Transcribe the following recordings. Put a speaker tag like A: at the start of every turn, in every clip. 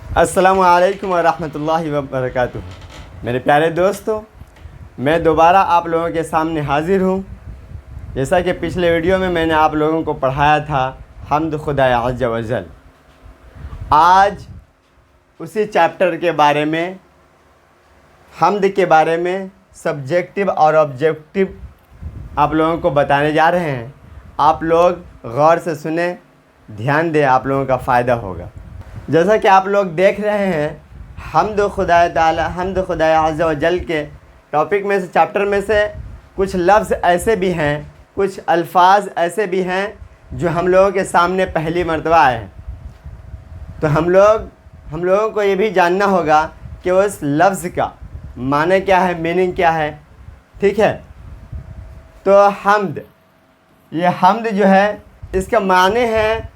A: अस्सलामु अलैकुम वरहमतुल्लाहि वबरकातुहू। मेरे प्यारे दोस्तों, मैं दोबारा आप लोगों के सामने हाज़िर हूँ। जैसा कि पिछले वीडियो में मैंने आप लोगों को पढ़ाया था हम्द खुदा अज़्ज़ व जल, आज उसी चैप्टर के बारे में, हम्द के बारे में सब्जेक्टिव और ऑब्जेक्टिव आप लोगों को बताने जा रहे हैं। आप लोग गौर से सुने, ध्यान दें, आप लोगों का फ़ायदा होगा। जैसा कि आप लोग देख रहे हैं, हम्द खुदा ताला, हम्द खुदा अज़्ज़ व जल के टॉपिक में से, चैप्टर में से कुछ लफ्ज़ ऐसे भी हैं, कुछ अल्फाज ऐसे भी हैं जो हम लोगों के सामने पहली मर्तबा आए हैं। तो हम लोगों को ये भी जानना होगा कि उस लफ्ज़ का माने क्या है, मीनिंग क्या है। ठीक है, तो हम्द, ये हम्द जो है इसका माने है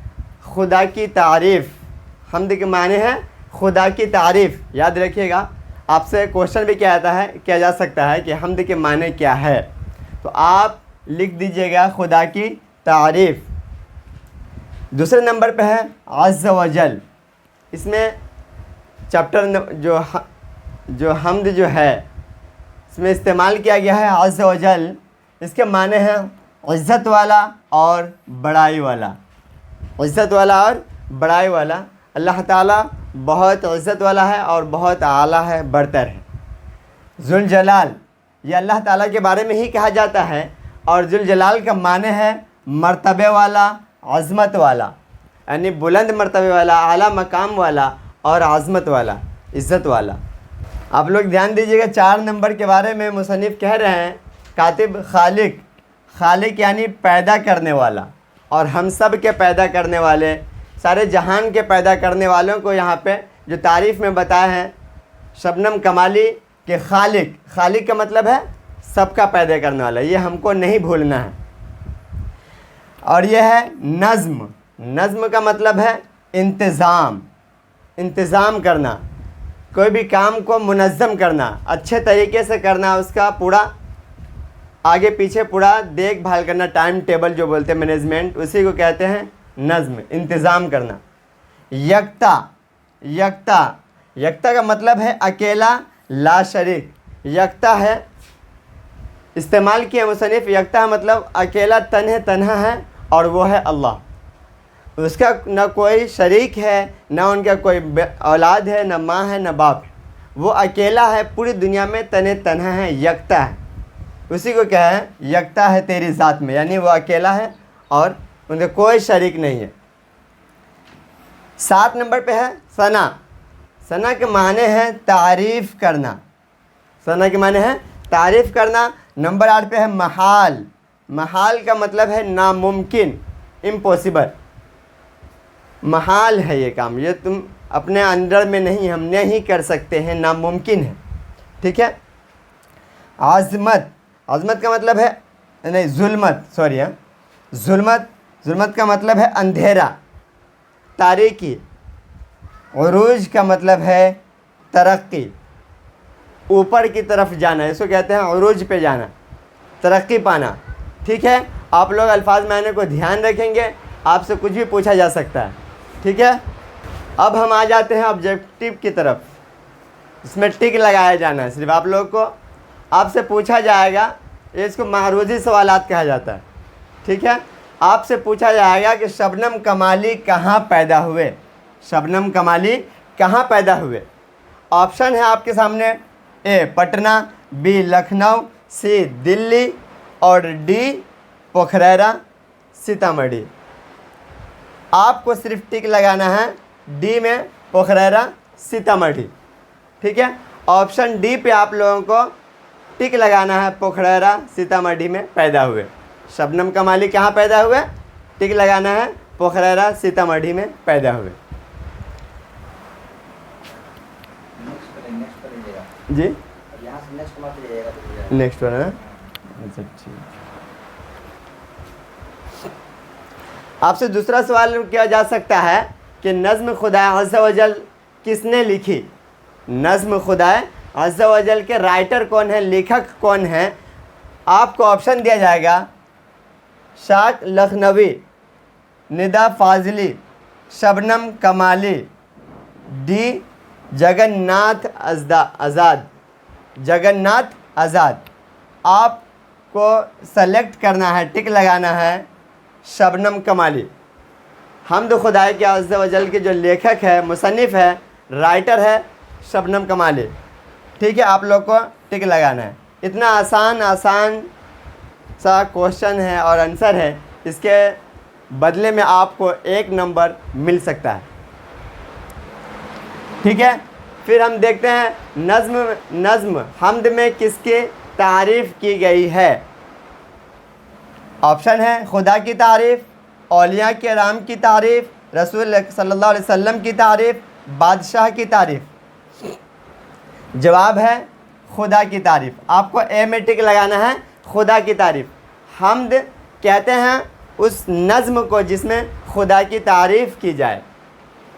A: खुदा की तारीफ़। हम्द के माने हैं खुदा की तारीफ़। याद रखिएगा, आपसे क्वेश्चन भी किया जा सकता है कि हम्द के माने क्या है, तो आप लिख दीजिएगा खुदा की तारीफ़। दूसरे नंबर पे है अज़्ज़ व जल। इसमें चैप्टर जो हम्द जो है इसमें इस्तेमाल किया गया है अज़्ज़ व जल। इसके माने हैं इज़्ज़त वाला और बड़ाई वाला। इज़्ज़त वाला और बड़ाई वाला। अल्लाह ताला बहुत इज़्ज़त वाला है और बहुत आला है, बरतर है। ज़ुल जलाल, ये अल्लाह ताला के बारे में ही कहा जाता है, और ज़ुल जलाल का माने है मर्तबे वाला, अज़मत वाला, यानी बुलंद मर्तबे वाला, आला मकाम वाला और अज़मत वाला, इज़्ज़त वाला। आप लोग ध्यान दीजिएगा, 4 नंबर के बारे में मुसन्निफ़ कह रहे हैं, कातिब खालिक, खालिक यानी पैदा करने वाला, और हम सब के पैदा करने वाले, सारे जहान के पैदा करने वालों को यहाँ पे जो तारीफ़ में बताया है शबनम कमाली के खालिक। खालिक का मतलब है सबका पैदा करने वाला, ये हमको नहीं भूलना है। और ये है नज़्म। नज़्म का मतलब है इंतज़ाम, इंतज़ाम करना, कोई भी काम को मुनज़्ज़म करना, अच्छे तरीके से करना, उसका पूरा आगे पीछे पूरा देखभाल करना, टाइम टेबल जो बोलते हैं, मैनेजमेंट, उसी को कहते हैं नज़्म, इंतज़ाम करना। यकता, यकता, यकता का मतलब है अकेला, ला शरीक। यकता है, इस्तेमाल किया मुसन्निफ़, यकता मतलब अकेला तन्हा है, और वो है अल्लाह। उसका न कोई शरीक है, न उनका कोई औलाद है, न माँ है, न बाप है। वो अकेला है, पूरी दुनिया में तन्हा है, यकता है। उसी को क्या है, यकता है तेरी ज़ात में, यानी वो अकेला है और उनका कोई शरीक नहीं है। 7 नंबर पे है सना। सना के माने हैं तारीफ़ करना। सना के माने हैं तारीफ़ करना। नंबर 8 पे है महाल। महाल का मतलब है नामुमकिन, इम्पॉसिबल। महाल है ये काम, ये तुम अपने अंडर में नहीं, हम नहीं कर सकते हैं, नामुमकिन है। ठीक है। आज़मत, आज़मत का मतलब है, नहीं, जुल्मत, सॉरी, हाँ, जुल्मत, जुल्मत का मतलब है अंधेरा, तारीकी। उरूज का मतलब है तरक्की, ऊपर की तरफ जाना, इसको कहते हैं उरूज पे जाना, तरक्की पाना। ठीक है, आप लोग अल्फाज मायने को ध्यान रखेंगे, आपसे कुछ भी पूछा जा सकता है। ठीक है, अब हम आ जाते हैं ऑब्जेक्टिव की तरफ। इसमें टिक लगाया जाना है सिर्फ आप लोग को। आपसे पूछा जाएगा, इसको महरूजी सवालात कहा जाता है। ठीक है, आपसे पूछा जाएगा कि शबनम कमाली कहाँ पैदा हुए। शबनम कमाली कहाँ पैदा हुए। ऑप्शन है आपके सामने, ए पटना, बी लखनऊ, सी दिल्ली और डी पोखरेरा सीतामढ़ी। आपको सिर्फ टिक लगाना है डी में, पोखरेरा सीतामढ़ी। ठीक है, ऑप्शन डी पे आप लोगों को टिक लगाना है, पोखरेरा सीतामढ़ी में पैदा हुए। शबनम कमाली कहाँ पैदा हुए, टिक लगाना है, पोखरेरा सीतामढ़ी में पैदा हुए। जी, नेक्स्ट वन है। अच्छा, ठीक। आपसे दूसरा सवाल किया जा सकता है कि नज़्म खुदा अज़्ज़ व जल किसने लिखी। नज़्म खुदा अज़्ज़ व जल के राइटर कौन है, लेखक कौन है। आपको ऑप्शन दिया जाएगा, शाक लखनवी, निदा फाजली, शबनम कमाली, डी जगन्नाथ आज़ाद, जगन्नाथ आज़ाद। आपको सेलेक्ट करना है, टिक लगाना है शबनम कमाली। हम्द खुदाई के अज़्ज़ व जल के जो लेखक है, मुसन्निफ़ है, राइटर है शबनम कमाली। ठीक है, आप लोग को टिक लगाना है। इतना आसान सा क्वेश्चन है और आंसर है, इसके बदले में आपको 1 नंबर मिल सकता है। ठीक है, फिर हम देखते हैं नज़्म हम्द में किसकी तारीफ़ की गई है। ऑप्शन है खुदा की तारीफ़, औलिया किराम की तारीफ़, रसूल सल्लल्लाहु अलैहि वसल्लम की तारीफ़, बादशाह की तारीफ़। जवाब है खुदा की तारीफ़। आपको ए में टिक लगाना है, खुदा की तारीफ़। हम्द कहते हैं उस नज़्म को जिसमें खुदा की तारीफ़ की जाए।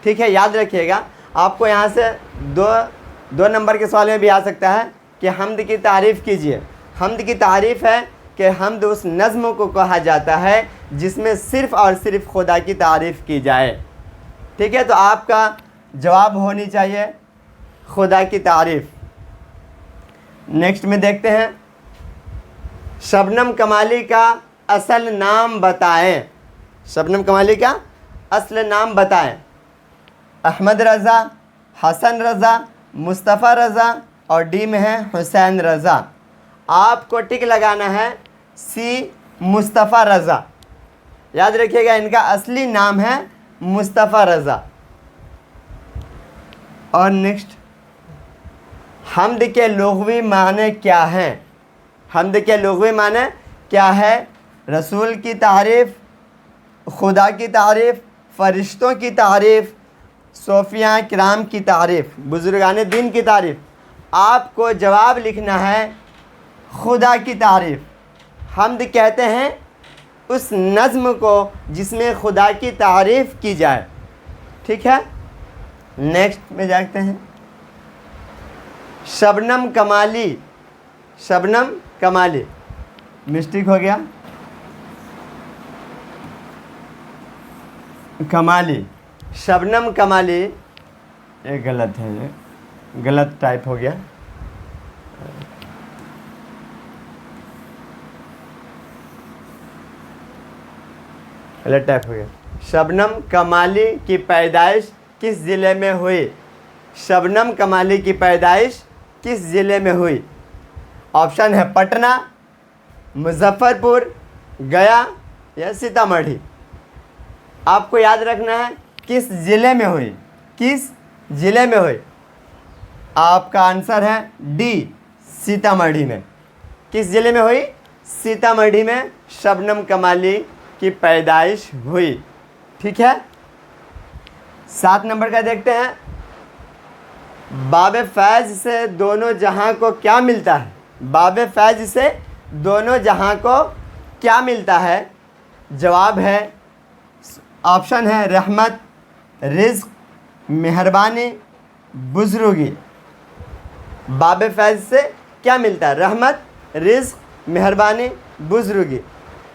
A: ठीक है, याद रखिएगा। आपको यहाँ से दो नंबर के सवाल में भी आ सकता है कि हम्द की तारीफ़ कीजिए। हम्द की तारीफ़ है कि हम्द उस नज़्म को कहा जाता है जिसमें सिर्फ़ और सिर्फ खुदा की तारीफ़ की जाए। ठीक है, तो आपका जवाब होनी चाहिए खुदा की तारीफ़। नेक्स्ट में देखते हैं, शबनम कमाली का असल नाम बताएं। शबनम कमाली का असल नाम बताएं। अहमद रज़ा, हसन रज़ा, मुस्तफ़ा रज़ा और डी में है हुसैन रज़ा। आपको टिक लगाना है सी मुस्तफ़ा रज़ा। याद रखिएगा, इनका असली नाम है मुस्तफ़ा रज़ा। और नेक्स्ट, हम्द के लुग़वी माने क्या हैं। हम्द के लुग़वी माने क्या है? रसूल की तारीफ़, खुदा की तारीफ़, फ़रिश्तों की तारीफ़, सोफ़िया किराम की तारीफ़, बुज़ुर्गान दीन की तारीफ़। आपको जवाब लिखना है खुदा की तारीफ़। हम्द कहते हैं उस नज़्म को जिसमें खुदा की तारीफ़ की जाए। ठीक है, नेक्स्ट में जाते हैं। शबनम कमाली, शबनम कमाली मिस्टेक हो गया, कमाली, शबनम कमाली, ये गलत है, ये गलत टाइप हो गया। गलत टाइप हो गया। शबनम कमाली की पैदाइश किस ज़िले में हुई? शबनम कमाली की पैदाइश किस ज़िले में हुई? ऑप्शन है पटना, मुजफ्फरपुर, गया या सीतामढ़ी। आपको याद रखना है किस ज़िले में हुई, किस ज़िले में हुई। आपका आंसर है डी, सीतामढ़ी में। किस ज़िले में हुई? सीतामढ़ी में शबनम कमाली की पैदाइश हुई। ठीक है, 7 नंबर का देखते हैं। बाब फैज़ से दोनों जहां को क्या मिलता है? बाब फैज़ से दोनों जहां को क्या मिलता है? जवाब है, ऑप्शन है रहमत, रिज़्क़, मेहरबानी, बुज़ुर्गी। बाब फैज़ से क्या मिलता है? रहमत, रिज़्क़, मेहरबानी, बुज़ुर्गी।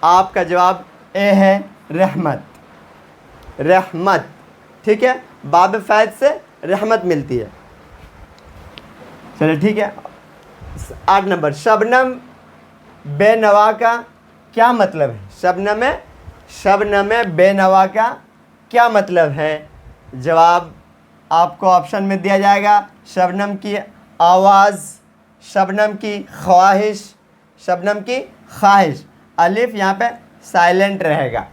A: आपका जवाब ए है रहमत, रहमत। ठीक है, बाब फैज़ से रहमत मिलती है। चलिए ठीक है, 8 नंबर। शबनम बेनवा का क्या मतलब है? शबनम बेनवा का क्या मतलब है? जवाब आपको ऑप्शन में दिया जाएगा। शबनम की आवाज़, शबनम की ख्वाहिश, शबनम की ख्वाहिश। अलिफ यहाँ पे साइलेंट रहेगा,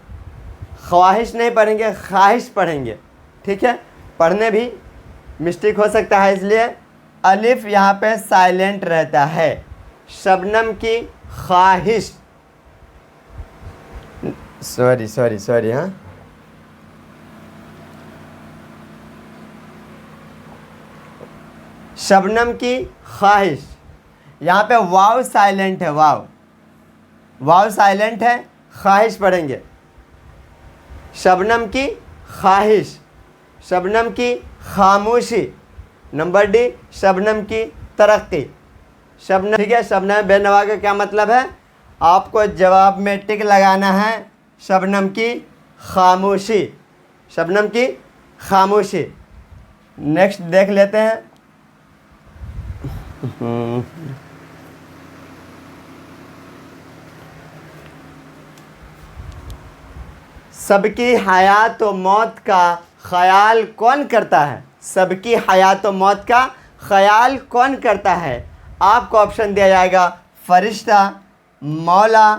A: ख्वाहिश नहीं पढ़ेंगे, ख्वाहिश पढ़ेंगे। ठीक है, पढ़ने भी मिस्टेक हो सकता है, इसलिए अलिफ यहाँ पे साइलेंट रहता है। शबनम की ख्वाहिश, सॉरी हाँ, शबनम की ख्वाहिश। यहाँ पे वाव साइलेंट है, वाव साइलेंट है, ख्वाहिश पढ़ेंगे। शबनम की ख्वाहिश, शबनम की खामोशी। नंबर डी, शबनम की तरक्की। शबनम, ठीक है, शबनम बेनवा का क्या मतलब है? आपको जवाब में टिक लगाना है शबनम की खामोशी, शबनम की खामोशी। नेक्स्ट देख लेते हैं। सबकी हयात व मौत का ख्याल कौन करता है? सबकी हयात व मौत का ख्याल कौन करता है? आपको ऑप्शन दिया जाएगा फरिश्ता, मौला,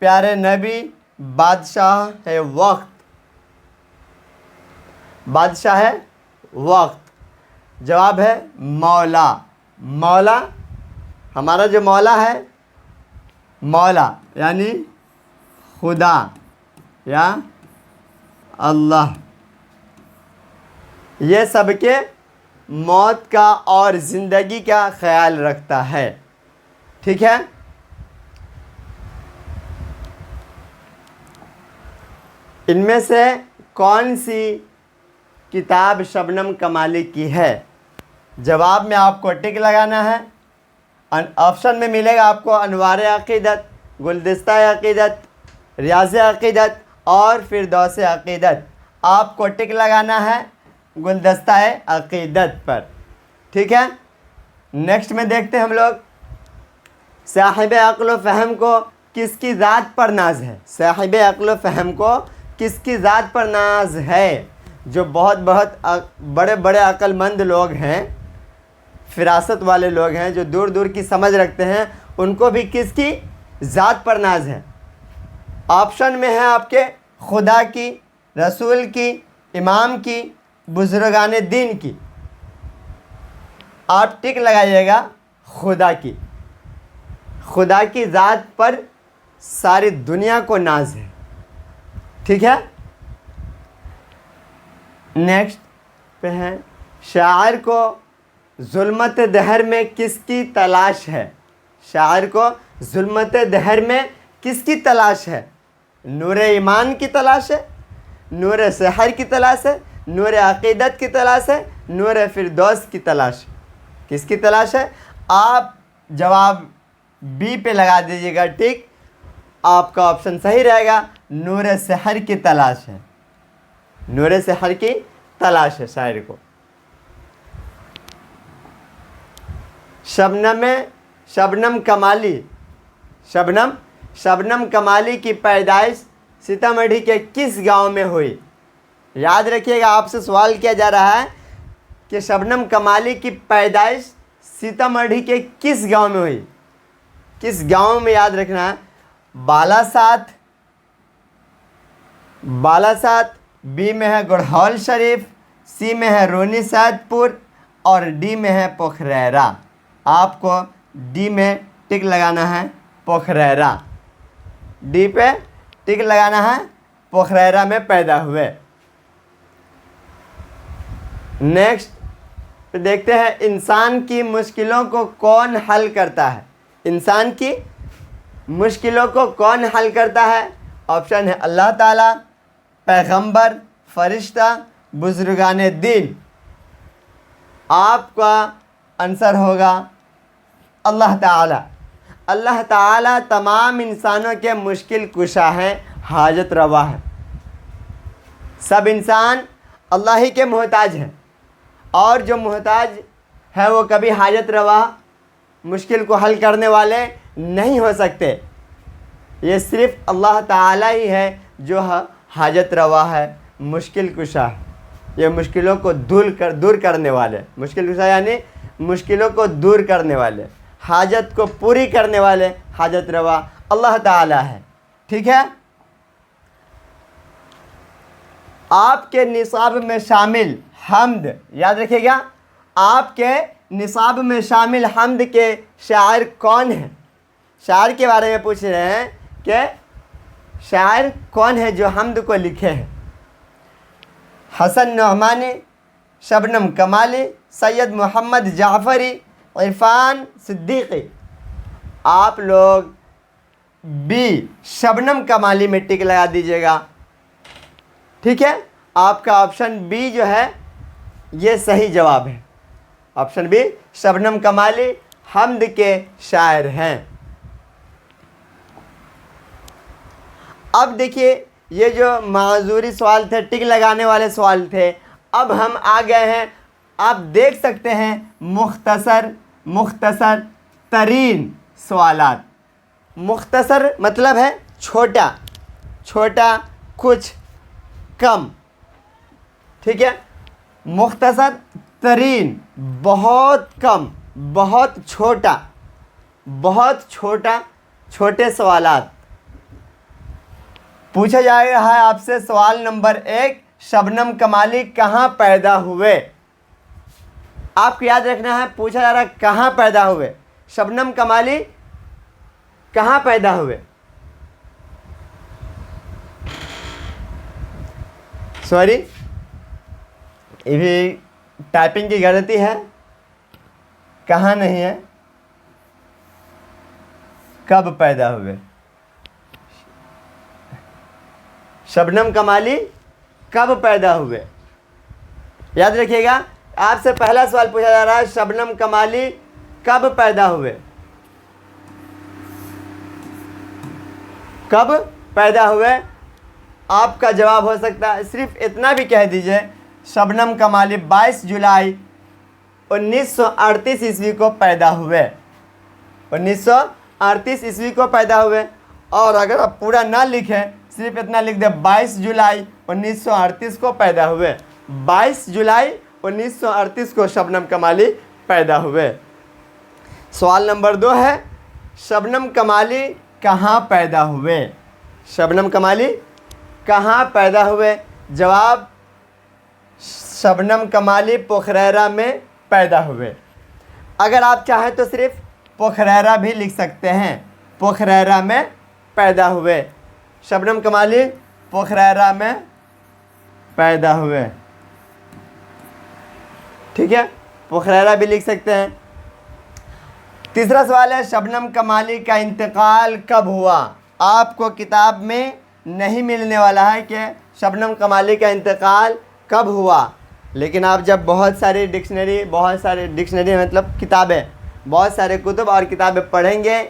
A: प्यारे नबी, बादशाह है वक्त। बादशाह है वक्त। जवाब है मौला। मौला, हमारा जो मौला है, मौला यानी खुदा या अल्लाह, ये सबके मौत का और ज़िंदगी का ख्याल रखता है। ठीक है। इनमें से कौन सी किताब शबनम कमाली की है? जवाब में आपको टिक लगाना है। ऑप्शन में मिलेगा आपको अनवार अक़ीदत, गुलदस्ता अक़ीदत, रियाज़ अक़ीदत और फिरदौस अक़ीदत। आपको टिक लगाना है गुलदस्ता अक़ीदत पर। ठीक है। नेक्स्ट में देखते हैं हम लोग, साहिब अक़्ल व फ़हम को किसकी ज़ात पर नाज है? साहिब अक़्ल व फ़हम को किसकी ज़ात पर नाज है? जो बहुत बड़े बड़े अक्लमंद लोग हैं, फिरासत वाले लोग हैं, जो दूर दूर की समझ रखते हैं, उनको भी किसकी ज़ात पर नाज है? ऑप्शन में है आपके खुदा की, रसूल की, इमाम की, बुज़ुर्गान दीन की। आप टिक लगाइएगा खुदा की। खुदा की ज़ात पर सारी दुनिया को नाज है। ठीक है। नेक्स्ट पे है, शायर को ज़ुल्मत दहर में किसकी तलाश है? शायर को ज़ुल्मत दहर में किसकी तलाश है? नूर ईमान की तलाश है, नूर सहर की तलाश है, नूर अक़ीदत की तलाश है, नूर फिरदौस की तलाश है? किसकी तलाश है? आप जवाब बी पे लगा दीजिएगा टिक। आपका ऑप्शन सही रहेगा, नूर सहर की तलाश है। नूर सहर की तलाश है शायर को। शबनम कमाली की पैदाइश सीतामढ़ी के किस गांव में हुई? याद रखिएगा, आपसे सवाल किया जा रहा है कि शबनम कमाली की पैदाइश सीतामढ़ी के किस गांव में हुई? किस गांव में? याद रखना है। बालासात, बी में है गुड़हौल शरीफ, सी में है रोनी सैदपुर और डी में है पोखरेरा। आपको डी में टिक लगाना है, पोखरेरा। डी पे टिक लगाना है, पोखरेरा में पैदा हुए। नेक्स्ट देखते हैं, इंसान की मुश्किलों को कौन हल करता है? इंसान की मुश्किलों को कौन हल करता है? ऑप्शन है अल्लाह ताला, पैगंबर, फरिश्ता, बुजुर्गान दीन। आपका आंसर होगा अल्लाह ताला। अल्लाह ताला तमाम इंसानों के मुश्किल कुशा हैं, हाजत रवा है। सब इंसान अल्लाह ही के मोहताज हैं, और जो मोहताज है वो कभी हाजत रवा, मुश्किल को हल करने वाले नहीं हो सकते। ये सिर्फ़ अल्लाह ताला ही है जो हाजत रवा है, मुश्किल कुशा है। ये मुश्किलों को दूर करने वाले, मुश्किल कुशा यानी मुश्किलों को दूर करने वाले, हाजत को पूरी करने वाले, हाजत रवा अल्लाह ताला है। ठीक है। आपके निसाब में शामिल हम्द, याद रखिएगा, आपके निसाब में शामिल हम्द के शायर कौन हैं? शायर के बारे में पूछ रहे हैं कि शायर कौन है जो हम्द को लिखे हैं? हसन नोमानी, शबनम कमाली, सैयद मोहम्मद जाफ़री, इरफान सिद्दीकी। आप लोग बी शबनम कमाली में टिक लगा दीजिएगा। ठीक है। आपका ऑप्शन बी जो है ये सही जवाब है। ऑप्शन बी शबनम कमाली हम्द के शायर हैं। अब देखिए, ये जो माजूरी सवाल थे, टिक लगाने वाले सवाल थे, अब हम आ गए हैं आप देख सकते हैं मुख्तसर तरीन सवालात। मुख्तसर मतलब है छोटा, छोटा कुछ कम, ठीक है। मुख्तसर तरीन बहुत कम, बहुत छोटा, बहुत छोटा, छोटे सवालात। पूछा जा रहा है आपसे सवाल नंबर 1, शबनम कमाली कहाँ पैदा हुए। आपको याद रखना है, पूछा जा रहा है कहाँ पैदा हुए, शबनम कमाली कहाँ पैदा हुए। सॉरी, ये भी टाइपिंग की गलती है, कहाँ नहीं है, कब पैदा हुए। शबनम कमाली कब पैदा हुए, याद रखिएगा। आपसे पहला सवाल पूछा जा रहा है, शबनम कमाली कब पैदा हुए, कब पैदा हुए। आपका जवाब हो सकता है, सिर्फ इतना भी कह दीजिए, शबनम कमाली 22 जुलाई 1938 ईस्वी को पैदा हुए, 1938 ईस्वी को पैदा हुए। और अगर आप पूरा ना लिखें, सिर्फ इतना लिख दे 22 जुलाई 1938 को पैदा हुए, 22 जुलाई 1938 को शबनम कमाली पैदा हुए। सवाल नंबर 2 है, शबनम कमाली कहाँ पैदा हुए, शबनम कमाली कहाँ पैदा हुए। जवाब, शबनम कमाली पोखरैरा में पैदा हुए। अगर आप चाहें तो सिर्फ पोखरैरा भी लिख सकते हैं, पोखरैरा में पैदा हुए। शबनम कमाली पोखरैरा में पैदा हुए, ठीक है, पोखरैरा भी लिख सकते हैं। तीसरा सवाल है, शबनम कमाली का इंतकाल कब हुआ। आपको किताब में नहीं मिलने वाला है कि शबनम कमाली का इंतकाल कब हुआ, लेकिन आप जब बहुत सारी डिक्शनरी मतलब किताबें, बहुत सारे कुतुब और किताबें पढ़ेंगे,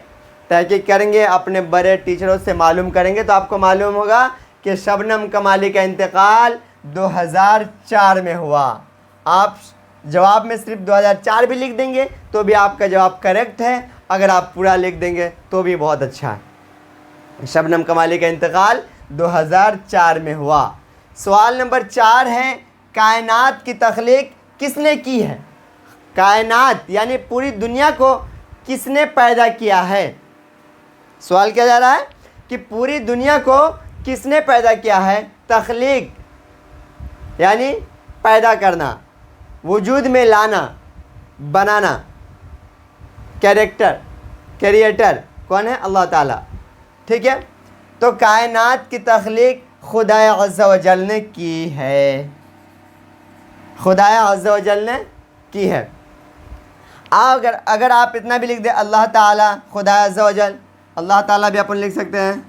A: तहकीक करेंगे, अपने बड़े टीचरों से मालूम करेंगे, तो आपको मालूम होगा कि शबनम कमाली का इंतकाल 2004 में हुआ। आप जवाब में सिर्फ 2004 भी लिख देंगे तो भी आपका जवाब करेक्ट है, अगर आप पूरा लिख देंगे तो भी बहुत अच्छा है। शबनम कमाली का इंतकाल 2004 में हुआ। सवाल नंबर 4 है, कायनात की तख्लीक किसने की है। कायनात यानी पूरी दुनिया को किसने पैदा किया है। सवाल किया जा रहा है कि पूरी दुनिया को किसने पैदा किया है। तख्लीक यानी पैदा करना, वजूद में लाना, बनाना। क्रिएटर कौन है, अल्लाह ताला, ठीक है। तो कायनात की तख्लीक खुदा अज़्ज़ व जल ने की है, खुदा अज़्ज़ व जल ने की है। अगर आप इतना भी लिख दे अल्लाह ताला, खुदा अज़्ज़ व जल, अल्लाह ताला भी अपन लिख सकते हैं,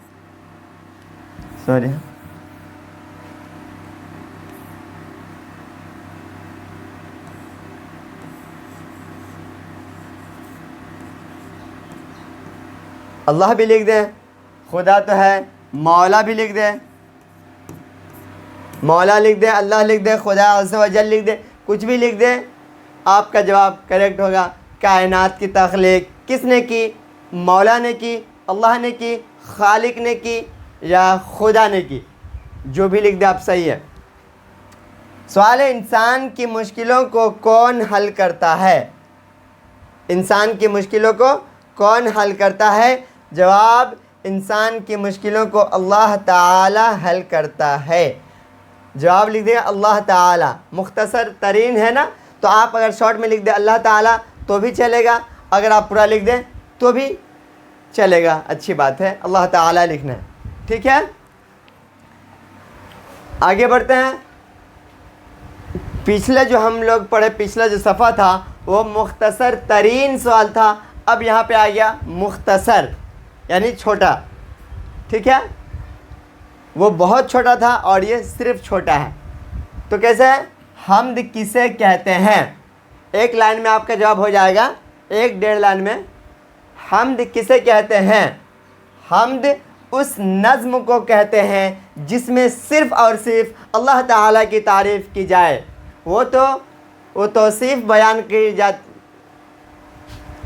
A: सॉरी, अल्लाह भी लिख दें, खुदा तो है, मौला भी लिख दें, मौला लिख दें, अल्लाह लिख दें, खुदा अज़्ज़ व जल लिख दें, कुछ भी लिख दें, आपका जवाब करेक्ट होगा। कायनात की तख्लीक किसने की, मौला ने की, अल्लाह ने की, खालिक ने की या खुदा ने की, जो भी लिख दे आप सही है। सवाल है, इंसान की मुश्किलों को कौन हल करता है। इंसान की मुश्किलों को कौन हल करता है। जवाब, इंसान की मुश्किलों को अल्लाह ताला हल करता है। जवाब लिख दिया अल्लाह ताला। मुख्तसर तरीन है ना, तो आप अगर शॉर्ट में लिख दें अल्लाह ताला तो भी चलेगा, अगर आप पूरा लिख दें तो भी चलेगा, अच्छी बात है, अल्लाह ताला लिखना है, ठीक है। आगे बढ़ते हैं। पिछले जो हम लोग पढ़े, पिछला जो सफ़ा था वो मुख्तसर तरीन सवाल था, अब यहाँ पे आ गया मुख्तसर यानी छोटा, ठीक है। वो बहुत छोटा था और ये सिर्फ छोटा है। तो कैसे है, हम्द किसे कहते हैं। एक लाइन में आपका जवाब हो जाएगा, 1-1.5 लाइन में। हम्द किसे कहते हैं। हम्द उस नज़्म को कहते हैं जिसमें सिर्फ़ और सिर्फ अल्लाह ताला की तारीफ़ की जाए। वो तो वो तौसीफ़ बयान की जाती।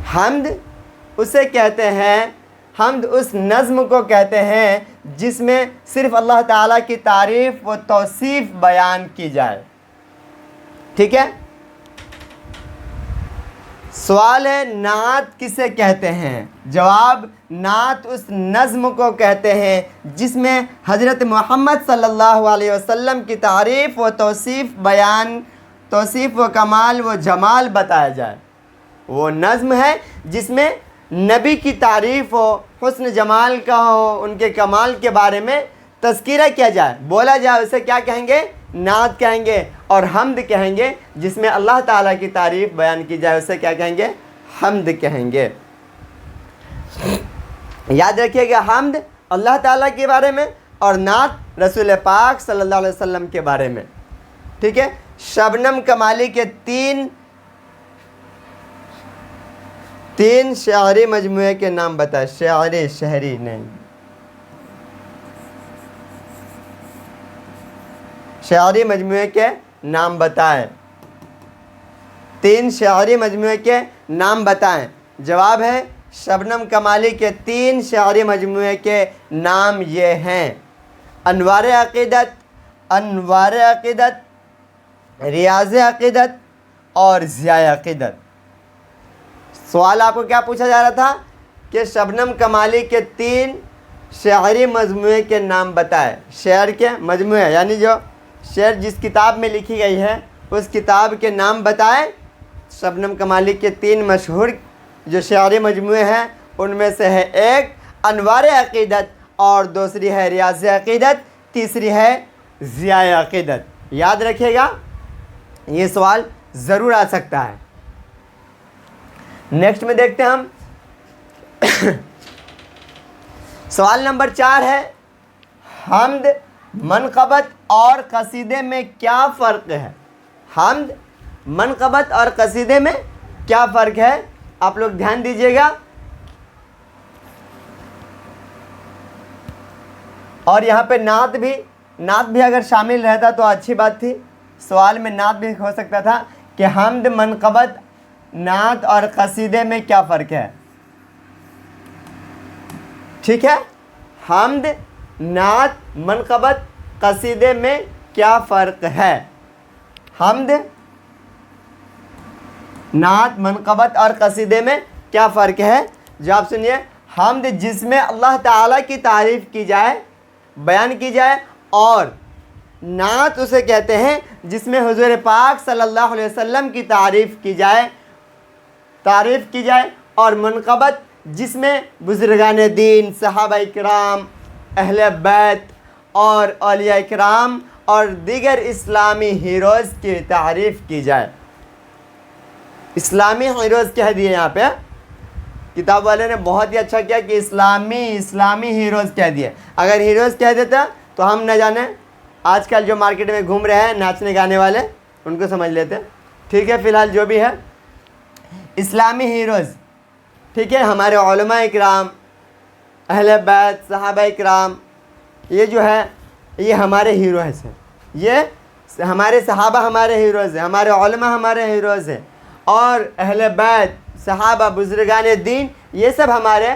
A: हम्द उसे कहते हैं, हम्द उस नज़्म को कहते हैं जिसमें सिर्फ़ अल्लाह ताला की तारीफ़ व तौसीफ़ बयान की जाए। ठीक है। सवाल है नात किसे कहते हैं? जवाब, नात उस नज़्म को कहते हैं जिसमें हज़रत मोहम्मद सल्लल्लाहु अलैहि वसल्लम की तारीफ़ व तौसीफ़ बयान, तौसीफ़ व कमाल व जमाल बताया जाए। वो नज़्म है जिसमें नबी की तारीफ़ हो, हुस्न जमाल का हो, उनके कमाल के बारे में तज़किरा किया जाए, बोला जाए, उसे क्या कहेंगे? नात कहेंगे। और हम्द कहेंगे जिसमें अल्लाह ताला की तारीफ़ बयान की जाए, उसे क्या कहेंगे? हम्द कहेंगे। याद रखिएगा, हम्द अल्लाह ताला के बारे में और नात रसूल पाक सल्लल्लाहु अलैहि वसल्लम के बारे में। ठीक है। शबनम कमाली के तीन शायरी मजमूए के नाम बताए। शायरी, शहरी नहीं, शायरी मजमूए के नाम बताएं। 3 शायरी मजमूए के नाम बताएं। जवाब है शबनम कमाली के 3 शायरी मजमूए के नाम ये हैं: अनवार अक़ीदत, अनवार अक़ीदत, रियाज़ अक़ीदत और ज़िया अक़ीदत। सवाल आपको क्या पूछा जा रहा था कि शबनम कमाली के 3 शायरी मजमूए के नाम बताए। शेर के मजमूए यानी जो शेर जिस किताब में लिखी गई है उस किताब के नाम बताए। शबनम कमाली के 3 मशहूर जो शायरी मजमूए हैं उनमें से है एक अनवार अक़ीदत और दूसरी है रियाज़ अक़ीदत, तीसरी है ज़िया अक़ीदत। याद रखिएगा, ये सवाल ज़रूर आ सकता है। नेक्स्ट में देखते हैं हम सवाल नंबर 4 है, हम्द, मनक़बत और कसीदे में क्या फ़र्क है? हम्द, मनक़बत और कसीदे में क्या फ़र्क है? आप लोग ध्यान दीजिएगा। और यहाँ पे नात भी अगर शामिल रहता तो अच्छी बात थी। सवाल में नात भी हो सकता था कि हम्द, मनक़बत, नात और कसीदे में क्या फ़र्क है। ठीक है। हम्द, नात, मनक़बत, कसीदे में क्या फ़र्क है? हम्द, नात, मनक़बत और कसीदे में क्या फ़र्क है? जवाब सुनिए, हम्द जिसमें अल्लाह ताला की तारीफ़ की जाए, बयान की जाए, और नात उसे कहते हैं जिसमें हुज़ूर पाक सल्लल्लाहु अलैहि वसल्लम की तारीफ़ की जाए, और मनक़बत जिसमें बुज़ुर्गान दीन, सहाबा किराम, अहले बैत और औलिया किराम और दीगर इस्लामी हीरोज़ की तारीफ़ की जाए। इस्लामी हीरोज़ कह दिए यहाँ पे, किताब वाले ने बहुत ही अच्छा किया कि इस्लामी हीरोज़ कह दिए। अगर हीरोज़ कह देता तो हम न जाने आजकल जो मार्केट में घूम रहे हैं नाचने गाने वाले, उनको समझ लेते। ठीक है। फ़िलहाल जो भी है इस्लामी हीरोज़, ठीक है, हमारे उलमा इकराम, अहले बैत, सहाबा इकराम, ये जो है ये हमारे हीरोज़ हैं। ये हमारे सहाबा हमारे हीरोज़ हैं, हमारे उलमा हमारे हीरोज़ हैं, और अहले बैत, सहाबा, बुज़ुर्गान दीन, ये सब हमारे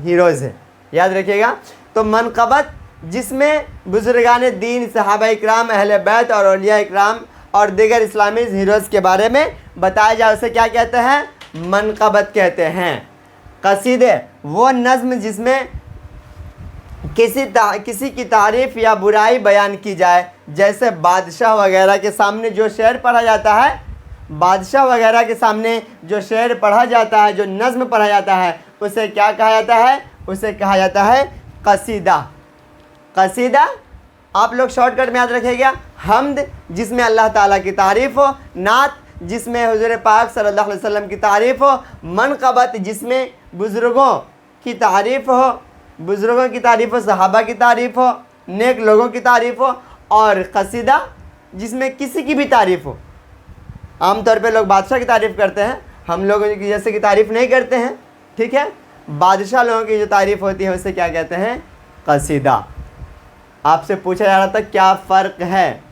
A: हीरोज़ हैं। याद रखिएगा। तो मनक़बत जिसमें बुज़ुर्गान दीन, सहाबा इकराम, अहले बैत और औलिया इकराम और दीगर इस्लामी हीरोज़ के बारे में बताया जाए, उसे क्या कहते हैं? मनक़बत कहते हैं। कसीदे वो नज़्म जिसमें किसी की तारीफ़ या बुराई बयान की जाए, जैसे बादशाह वगैरह के सामने जो शेर पढ़ा जाता है, बादशाह वगैरह के सामने जो शेर पढ़ा जाता है, जो नज़्म पढ़ा जाता है, उसे क्या कहा जाता है? उसे कहा जाता है कसीदा। कसीदा आप लोग शॉर्टकट में याद रखिएगा। हम्द जिसमें अल्लाह ताला की तारीफ़ हो, नात जिसमें हुज़ूर पाक सल्लल्लाहु अलैहि वसल्लम की तारीफ़ हो, मनक़बत जिसमें बुज़ुर्गों की तारीफ़ हो, बुज़ुर्गों की तारीफ़ हो, सहाबा की तारीफ़ हो, नेक लोगों की तारीफ़ हो, और कसीदा जिसमें किसी की भी तारीफ़ हो। आमतौर पे लोग बादशाह की तारीफ़ करते हैं, हम लोगों की जैसे की तारीफ़ नहीं करते हैं। ठीक है। बादशाह लोगों की जो तारीफ़ होती है उसे क्या कहते हैं? कसीदा। आपसे पूछा जा रहा था क्या फ़र्क है?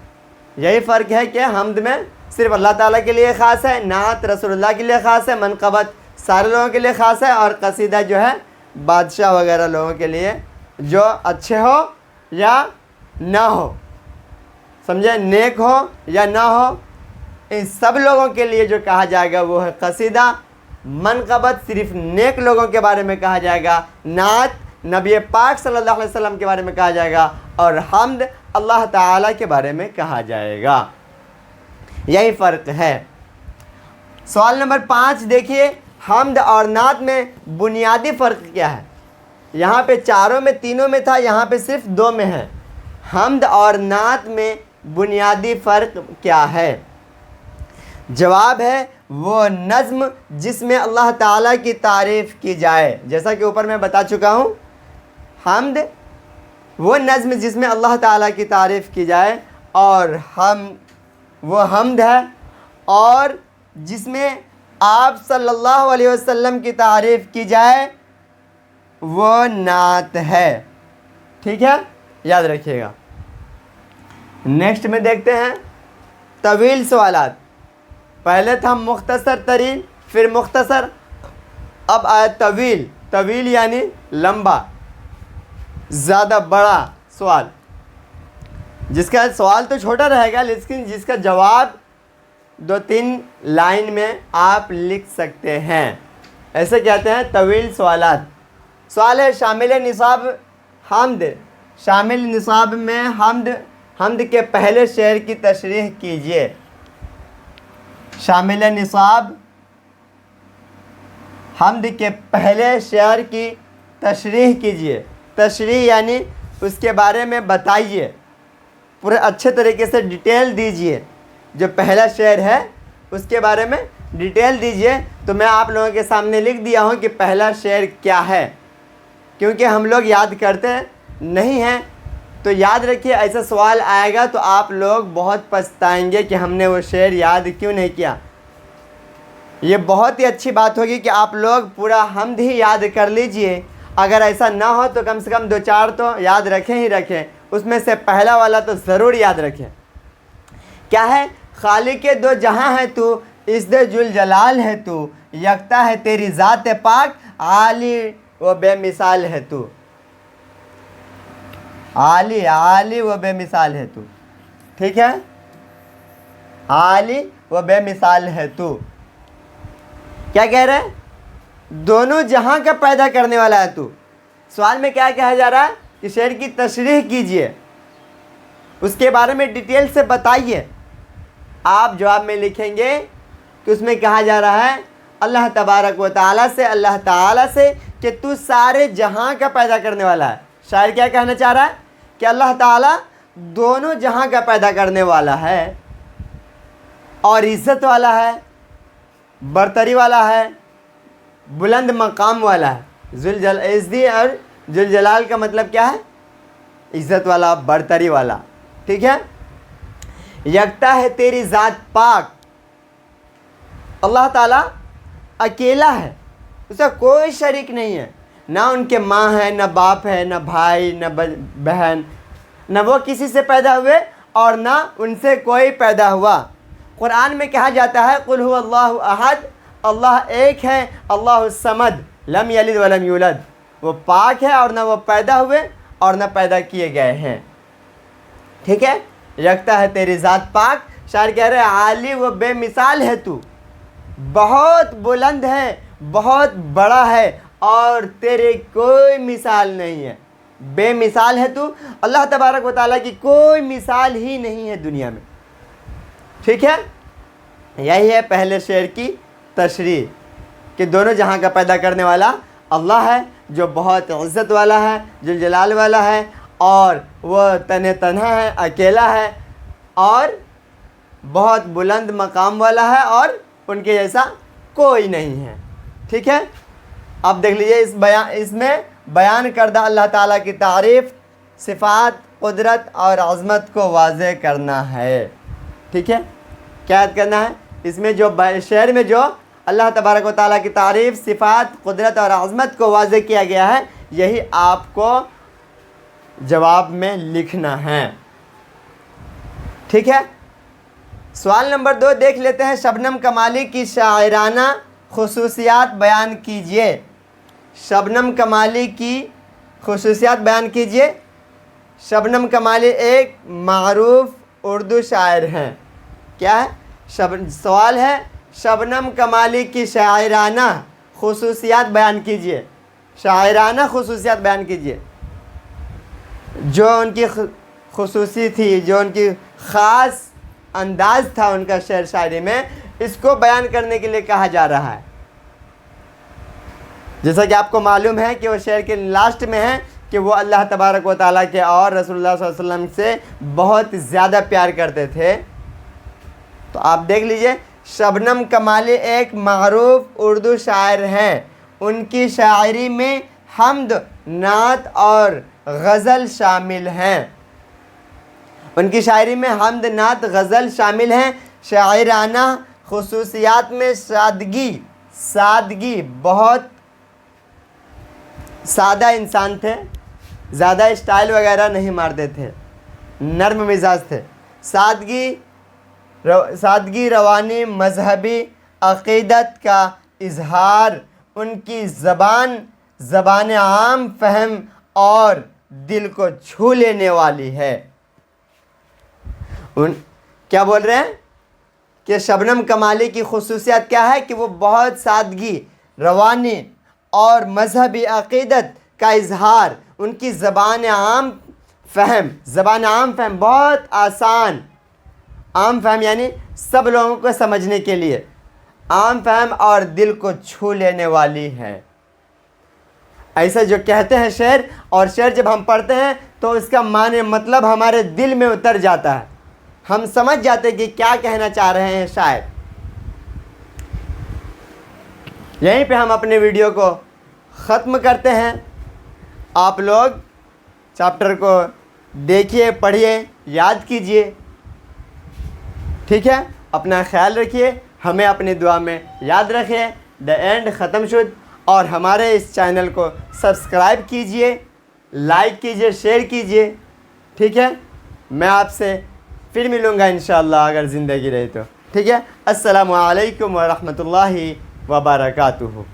A: यही फ़र्क है कि हम्द में सिर्फ अल्लाह ताला के लिए ख़ास है, नात रसूलुल्लाह के लिए ख़ास है, मनक़बत सारे लोगों के लिए ख़ास है, और कसीदा जो है बादशाह वगैरह लोगों के लिए, जो अच्छे हो या ना हो, समझे, नेक हो या ना हो, इन सब लोगों के लिए जो कहा जाएगा वो है कसीदा। मनक़बत सिर्फ नेक लोगों के बारे में कहा जाएगा, नात नबी पाक सल्लल्लाहु अलैहि वसल्लम के बारे में कहा जाएगा, और हम्द अल्लाह ताला के बारे में कहा जाएगा। यही फ़र्क है। सवाल नंबर 5 देखिए, हम्द और नात में बुनियादी फ़र्क क्या है? यहाँ पे चारों में, तीनों में था, यहाँ पे सिर्फ 2 में है। हम्द और नात में बुनियादी फ़र्क क्या है? जवाब है वो नज़्म जिसमें अल्लाह ताला की तारीफ़ की जाए। जैसा कि ऊपर मैं बता चुका हूँ, हम्द वो नज़्म जिसमें अल्लाह ताला की तारीफ़ की जाए, और वो हम्द है, और जिसमें आप सल्लल्लाहु अलैहि वसल्लम की तारीफ़ की जाए वो नात है। ठीक है, याद रखिएगा। नेक्स्ट में देखते हैं तवील सवालात। पहले था मुख्तसर तरीन, फिर मुख्तसर, अब आया तवील। तवील यानी लंबा, ज़्यादा बड़ा सवाल, जिसका सवाल तो छोटा रहेगा लेकिन जिसका जवाब 2-3 लाइन में आप लिख सकते हैं। ऐसे कहते हैं तवील सवालात। सवाल है शामिल निसाब हम्द। शामिल निसाब में हम्द के पहले शेर की तशरीह कीजिए। शामिल निसाब हम्द के पहले शेर की तशरीह कीजिए। तशरीह यानी उसके बारे में बताइए, पूरे अच्छे तरीके से डिटेल दीजिए। जो पहला शेर है उसके बारे में डिटेल दीजिए। तो मैं आप लोगों के सामने लिख दिया हूँ कि पहला शेर क्या है, क्योंकि हम लोग याद करते नहीं हैं। तो याद रखिए, ऐसा सवाल आएगा तो आप लोग बहुत पछताएंगे कि हमने वो शेर याद क्यों नहीं किया। ये बहुत ही अच्छी बात होगी कि आप लोग पूरा हम्द ही याद कर लीजिए। अगर ऐसा ना हो तो कम से कम 2-4 तो याद रखें ही रखें। उसमें से पहला वाला तो ज़रूर याद रखें। क्या है? खालिक़े दो जहां है तू, इज़्ज़त जुल जलाल है तू, यकता है तेरी ज़ात पाक, आली व बेमिसाल है तू। आली व बेमिसाल है तू। ठीक है, आली व बेमिसाल है तू। क्या कह रहे हैं? दोनों जहां का पैदा करने वाला है तू। सवाल में क्या कहा जा रहा है कि शेर की तशरीह कीजिए, उसके बारे में डिटेल से बताइए। आप जवाब में लिखेंगे कि उसमें कहा जा रहा है अल्लाह तबारक व तआला से, अल्लाह ताला से कि तू सारे जहां का पैदा करने वाला है। शायर क्या कहना चाह रहा है कि अल्लाह ताला दोनों जहां का पैदा करने वाला है, और इज़्ज़त वाला है, बरतरी वाला है, बुलंद मकाम वाला है। इज़्ज़त और जुल जलाल का मतलब क्या है? इज़्ज़त वाला, बरतरी वाला। ठीक है, यकता है तेरी ज़ात पाक। अल्लाह ताला अकेला है, उसका कोई शरीक नहीं है। ना उनके माँ है, ना बाप है, ना भाई, ना बहन, ना वो किसी से पैदा हुए और ना उनसे कोई पैदा हुआ। कुरान में कहा जाता है कुल हुवा अल्लाहु अहद, अल्लाह एक है, अल्लाहु समद, लम यलिद वलम यूलद। वो पाक है और ना वो पैदा हुए और ना पैदा किए गए हैं। ठीक है, रखता है तेरी ज़ात पाक। शायर कह रहे हैं आली व बेमिसाल है तू, बहुत बुलंद है, बहुत बड़ा है और तेरे कोई मिसाल नहीं है। बेमिसाल है तू, अल्लाह तबारक व तआला की कोई मिसाल ही नहीं है दुनिया में। ठीक है, यही है पहले शेर की तशरीह कि दोनों जहां का पैदा करने वाला अल्लाह है, जो बहुत इज़्ज़त वाला है, जो जलाल वाला है, और वह तन्हा है, अकेला है, और बहुत बुलंद मकाम वाला है, और उनके जैसा कोई नहीं है। ठीक है, अब देख लीजिए इसमें बयान करदा अल्लाह ताला की तारीफ़, सिफ़ात, कुदरत और अज़मत को वाज़े करना है। ठीक है, क्या याद करना है? इसमें जो शेर में जो अल्लाह तबारक व तआला की तारीफ़, सिफ़ात, कुदरत और अज़मत को वाज़े किया गया है, यही आपको जवाब में लिखना है। ठीक है, सवाल नंबर 2 देख लेते हैं। शबनम कमाली की शायराना खुसूसियात बयान कीजिए। शबनम कमाली की खुसूसियात बयान कीजिए। शबनम कमाली एक मारूफ उर्दू शायर हैं। क्या है? सवाल है शबनम कमाली की शायराना खुसूसियात बयान कीजिए। शायराना खुसूसियात बयान कीजिए। जो उनकी खुसूसी थी, जो उनकी ख़ास अंदाज़ था उनका शेर शायरी में, इसको बयान करने के लिए कहा जा रहा है। जैसा कि आपको मालूम है कि वो शेर के लास्ट में है कि वो अल्लाह तबारक व तआला के और रसूलुल्लाह सल्लल्लाहु अलैहि वसल्लम से बहुत ज़्यादा प्यार करते थे। तो आप देख लीजिए, शबनम कमाली एक मारूफ उर्दू शायर हैं। उनकी शायरी में हम्द, नात और गज़ल शामिल हैं। उनकी शायरी में हम्द, नात, गज़ल शामिल हैं। शायराना खुसूसियात में सादगी, बहुत सादा इंसान थे, ज़्यादा स्टाइल वगैरह नहीं मारते थे, नर्म मिजाज थे। सादगी, रवानी, मजहबी अक़ीदत का इजहार, उनकी ज़बान आम, फ़हम और दिल को छू लेने वाली है। क्या बोल रहे हैं कि शबनम कमाली की खुसूसियत क्या है कि वो बहुत सादगी, रवानी और मजहबी अक़ीदत का इजहार, उनकी ज़बान आम फ़हम बहुत आसान, आम फ़हम यानी सब लोगों को समझने के लिए, आम फ़हम और दिल को छू लेने वाली है। ऐसा जो कहते हैं शेर, और शेर जब हम पढ़ते हैं तो इसका माने मतलब हमारे दिल में उतर जाता है, हम समझ जाते हैं कि क्या कहना चाह रहे हैं शायर। यहीं पे हम अपने वीडियो को ख़त्म करते हैं। आप लोग चैप्टर को देखिए, पढ़िए, याद कीजिए, ठीक है। अपना ख्याल रखिए, हमें अपनी दुआ में याद रखिए। द एंड ख़त्म शुद। और हमारे इस चैनल को सब्सक्राइब कीजिए, लाइक कीजिए, शेयर कीजिए, ठीक है। मैं आपसे फिर मिलूँगा इंशाअल्लाह, अगर ज़िंदगी रही तो, ठीक है। अस्सलामु अलैकुम व रहमतुल्लाहि व बरकातुहू।